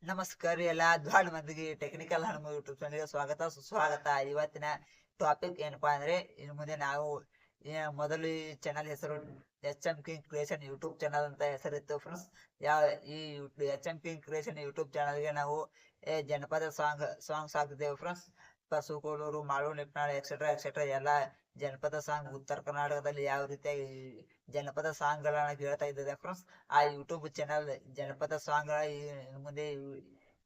ನಮಸ್ಕಾರ ಎಲ್ಲ ದ್ವಾಡ್ ಮಂದಿಗೆ ಟೆಕ್ನಿಕಲ್ ಹನುಮ ಯೂಟ್ಯೂಬ್ ಚಾನಲ್ಗೆ ಸ್ವಾಗತ ಸುಸ್ವಾಗತ. ಇವತ್ತಿನ ಟಾಪಿಕ್ ಏನಪ್ಪಾ ಅಂದ್ರೆ ಇನ್ನು ಮುಂದೆ ನಾವು ಮೊದಲು ಈ ಚಾನಲ್ ಹೆಸರು HM King Creation YouTube channel ಅಂತ ಹೆಸರಿತ್ತು ಫ್ರೆಂಡ್ಸ್. ಈ HM King Creation ಯೂಟ್ಯೂಬ್ ಚಾನಲ್ಗೆ ನಾವು ಜನಪದ ಸಾಂಗ್ಸ್ ಹಾಕಿದ್ದೇವೆ friends. ಪಸುಕೋಲೂರು, Malu Nipnal etcetera etcetera ಎಲ್ಲ ಜನಪದ ಸಾಂಗ್ ಉತ್ತರ ಕರ್ನಾಟಕದಲ್ಲಿ ಯಾವ ರೀತಿಯಾಗಿ ಜನಪದ ಸಾಂಗ್ ಗಳನ್ನ ಕೇಳ್ತಾ ಇದ್ದಾರೆ ಫ್ರೆಂಡ್ಸ್. ಆ ಯೂಟ್ಯೂಬ್ ಚಾನಲ್ ಜನಪದ ಸಾಂಗ್ ಮುಂದೆ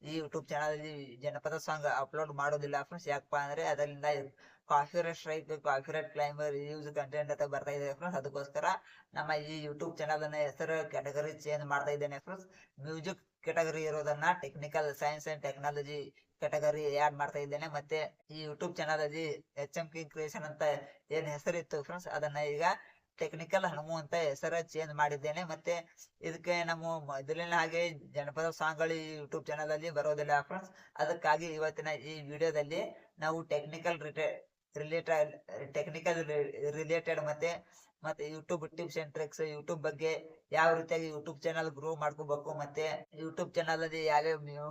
ಈ ಯೂಟ್ಯೂಬ್ ಚಾನಲ್ ಅಲ್ಲಿ ಜನಪದ ಸಾಂಗ್ ಅಪ್ಲೋಡ್ ಮಾಡೋದಿಲ್ಲ ಫ್ರೆಂಡ್ಸ್. ಯಾಕಪ್ಪ ಅಂದ್ರೆ ಅದರಿಂದ copyright strike, copyright claimer, use content ಅಂತ ಬರ್ತಾ ಇದೆ ಫ್ರೆಂಡ್ಸ್. ಅದಕ್ಕೋಸ್ಕರ ನಮ್ಮ ಈ ಯೂಟ್ಯೂಬ್ ಚಾನಲ್ ಅನ್ನ ಹೆಸರು ಕ್ಯಾಟಗರಿ ಚೇಂಜ್ ಮಾಡ್ತಾ ಇದ್ದೇನೆ ಫ್ರೆಂಡ್ಸ್. ಮ್ಯೂಸಿಕ್ ಕ್ಯಾಟಗರಿ ಇರೋದನ್ನ technical science and technology category add ಮಾಡ್ತಾ ಇದ್ದೇನೆ. ಮತ್ತೆ ಈ ಯೂಟ್ಯೂಬ್ ಚಾನಲ್ ಅಲ್ಲಿ HM King Creation ಅಂತ ಏನ್ ಹೆಸರಿತ್ತು ಫ್ರೆಂಡ್ಸ್, ಅದನ್ನ ಈಗ ಟೆಕ್ನಿಕಲ್ ಹನುಮು ಅಂತ ಹೆಸರ ಚೇಂಜ್ ಮಾಡಿದ್ದೇನೆ. ಮತ್ತೆ ಇದಕ್ಕೆ ನಮ್ಮ ಮೊದಲಿನ ಹಾಗೆ ಜನಪದ ಸಾಂಗ್ಗಳು ಈ ಯೂಟ್ಯೂಬ್ ಚಾನಲ್ ಅಲ್ಲಿ ಬರೋದಿಲ್ಲ ಫ್ರೆಂಡ್ಸ್. ಅದಕ್ಕಾಗಿ ಇವತ್ತಿನ ಈ ವಿಡಿಯೋದಲ್ಲಿ ನಾವು ರಿಲೇಟೆಡ್ ಮತ್ತೆ YouTube tips and tricks, YouTube ಬಗ್ಗೆ ಯಾವ ರೀತಿಯಾಗಿ ಯೂಟ್ಯೂಬ್ ಚಾನಲ್ ಗ್ರೋ ಮಾಡ್ಕೋಬೇಕು, ಮತ್ತೆ ಯೂಟ್ಯೂಬ್ ಚಾನಲ್ ಅಲ್ಲಿ ಯಾವ್ಯಾವ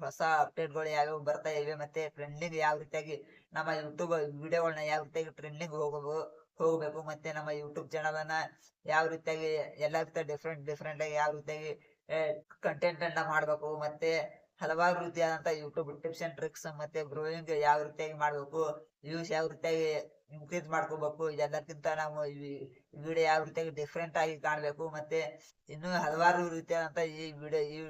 ಹೊಸ ಅಪ್ಡೇಟ್ಗಳು ಯಾವ್ಯಾವ ಬರ್ತಾ ಇವೆ, ಮತ್ತೆ ಟ್ರೆಂಡಿಂಗ್ ಯಾವ ರೀತಿಯಾಗಿ ನಮ್ಮ ಯೂಟ್ಯೂಬ್ ವಿಡಿಯೋಗಳನ್ನ ಯಾವ ರೀತಿಯಾಗಿ ಟ್ರೆಂಡಿಂಗ್ ಹೋಗ್ಬೇಕು, ಮತ್ತೆ ನಮ್ಮ ಯೂಟ್ಯೂಬ್ ಚಾನಲ್ ಅನ್ನ ಯಾವ ರೀತಿಯಾಗಿ ಎಲ್ಲ ರೀತಿಯ ಡಿಫ್ರೆಂಟ್ ಆಗಿ ಯಾವ ರೀತಿಯಾಗಿ ಕಂಟೆಂಟ್ ಅನ್ನ ಮಾಡ್ಬೇಕು, ಮತ್ತೆ ಹಲವಾರು ರೀತಿಯಾದಂತ ಯೂಟ್ಯೂಬ್ ಟಿಪ್ಸ್ ಅಂಡ್ ಟ್ರಿಕ್ಸ್, ಮತ್ತೆ ಗ್ರೋಯಿಂಗ್ ಯಾವ ರೀತಿಯಾಗಿ ಮಾಡ್ಬೇಕು, ವ್ಯೂಸ್ ಯಾವ ರೀತಿಯಾಗಿ ಇನ್ಕ್ರೀಸ್ ಮಾಡ್ಕೋಬೇಕು, ಎಲ್ಲಕ್ಕಿಂತ ನಾವು ವಿಡಿಯೋ ಯಾವ ರೀತಿಯಾಗಿ ಡಿಫ್ರೆಂಟ್ ಆಗಿ ಕಾಣ್ಬೇಕು, ಮತ್ತೆ ಇನ್ನು ಹಲವಾರು ರೀತಿಯಾದಂತ ಈ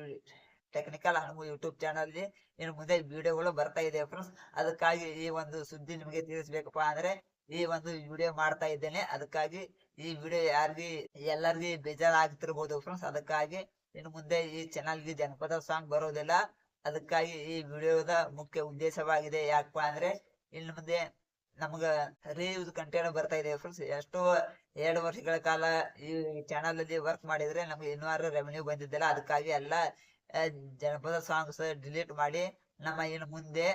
ಟೆಕ್ನಿಕಲ್ ಹನುಮು ಯೂಟ್ಯೂಬ್ ಚಾನಲ್ ಇನ್ನು ಮುಂದೆ ವಿಡಿಯೋಗಳು ಬರ್ತಾ ಇದೆ ಫ್ರೆಂಡ್ಸ್. ಅದಕ್ಕಾಗಿ ಈ ಒಂದು ಸುದ್ದಿ ನಿಮಗೆ ತಿಳಿಸ್ಬೇಕಪ್ಪ ಅಂದ್ರೆ ಈ ಒಂದು ವಿಡಿಯೋ ಮಾಡ್ತಾ ಇದ್ದೇನೆ. ಅದಕ್ಕಾಗಿ ಈ ವಿಡಿಯೋ ಎಲ್ಲರಿಗೂ ಬೇಜಾರಾಗ್ತಿರ್ಬೋದು ಫ್ರೆಂಡ್ಸ್. ಅದಕ್ಕಾಗಿ ಇನ್ನು ಮುಂದೆ ಈ ಚಾನಲ್ಗೆ ಜನಪದ ಸಾಂಗ್ ಬರೋದಿಲ್ಲ. ಅದಕ್ಕಾಗಿ ಈ ವಿಡಿಯೋದ ಮುಖ್ಯ ಉದ್ದೇಶವಾಗಿದೆ. ಯಾಕಪ್ಪ ಅಂದ್ರೆ ಇನ್ನು ಮುಂದೆ ನಮ್ಗ ರೀಯೂಸ್ ಕಂಟೆಂಟ್ ಬರ್ತಾ ಇದೆ ಫ್ರೆಂಡ್ಸ್. ಎಷ್ಟೋ 2 ವರ್ಷಗಳ ಕಾಲ ಈ ಚಾನಲ್ ಅಲ್ಲಿ ವರ್ಕ್ ಮಾಡಿದ್ರೆ ನಮ್ಗೆ ಇನ್ನೂ ರೆವೆನ್ಯೂ ಬಂದಿದ್ದಿಲ್ಲ. ಅದಕ್ಕಾಗಿ ಎಲ್ಲ ಜನಪದ ಸಾಂಗ್ಸ್ ಡಿಲೀಟ್ ಮಾಡಿ ನಮ್ಮ ಇನ್ನು ಮುಂದೆ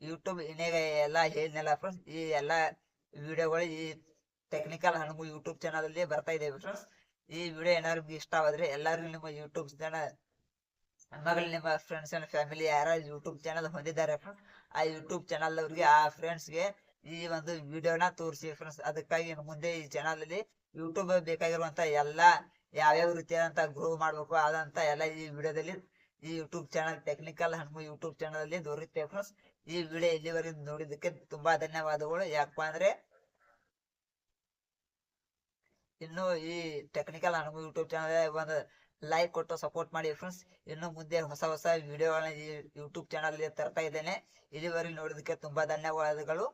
ಯೂಟ್ಯೂಬ್ ಇನ್ನೇಗ ಎಲ್ಲ ಹೇಳಿದ್ನಲ್ಲ ಫ್ರೆಂಡ್ಸ್, ಈ ಎಲ್ಲ ವಿಡಿಯೋಗಳು ಈ ಟೆಕ್ನಿಕಲ್ ಹನುಮು ಯೂಟ್ಯೂಬ್ ಚಾನಲ್ ಅಲ್ಲಿ ಬರ್ತಾ ಇದೆ ಫ್ರೆಂಡ್ಸ್. ಈ ವಿಡಿಯೋ ಏನಾದ್ರು ಇಷ್ಟ ಆದ್ರೆ ಎಲ್ಲರಿಗೂ ನಿಮ್ಮ ಯೂಟ್ಯೂಬ್ ಚಾನಲ್ ನಿಮ್ಮ ಫ್ರೆಂಡ್ಸ್ ಅಂಡ್ ಫ್ಯಾಮಿಲಿ ಯಾರ ಯೂಟ್ಯೂಬ್ ಚಾನಲ್ ಹೊಂದಿದ್ದಾರೆ ಫ್ರೆಂಡ್ಸ್, ಆ ಯೂಟ್ಯೂಬ್ ಚಾನಲ್ ಅವ್ರಿಗೆ, ಆ ಫ್ರೆಂಡ್ಸ್ಗೆ ಈ ಒಂದು ವಿಡಿಯೋನ ತೋರಿಸಿ ಫ್ರೆಂಡ್ಸ್. ಅದಕ್ಕಾಗಿ ಇನ್ನು ಮುಂದೆ ಈ ಚಾನಲ್ ಅಲ್ಲಿ ಯೂಟ್ಯೂಬ್ ಬೇಕಾಗಿರುವಂತ ಎಲ್ಲ ಯಾವ್ಯಾವ ರೀತಿಯಾದಂತ ಗ್ರೋ ಮಾಡ್ಬೇಕು ಆದಂತ ಎಲ್ಲ ಈ ವಿಡಿಯೋದಲ್ಲಿ ಈ YouTube channel technical Hanumu YouTube channel ಅಲ್ಲಿ ದೊರೆಯುತ್ತೆ ಫ್ರೆಂಡ್ಸ್. ಈ ವಿಡಿಯೋ ಇಲ್ಲಿವರೆಗೂ ನೋಡಿದ್ದಕ್ಕೆ ತುಂಬಾ ಧನ್ಯವಾದಗಳು. ಯಾಕಪ್ಪ ಅಂದ್ರೆ ಇನ್ನು ಈ ಟೆಕ್ನಿಕಲ್ ಹನುಮು ಯೂಟ್ಯೂಬ್ ಚಾನಲ್ ಒಂದು ಲೈಕ್ ಕೊಟ್ಟು ಸಪೋರ್ಟ್ ಮಾಡಿ ಫ್ರೆಂಡ್ಸ್. ಇನ್ನು ಮುಂದೆ ಹೊಸ ವಿಡಿಯೋಗಳನ್ನ ಈ ಯೂಟ್ಯೂಬ್ ಚಾನಲ್ ತರ್ತಾ ಇದ್ದೇನೆ. ಇಲ್ಲಿವರೆಗೂ ನೋಡಿದಕ್ಕೆ ತುಂಬಾ ಧನ್ಯವಾದಗಳು.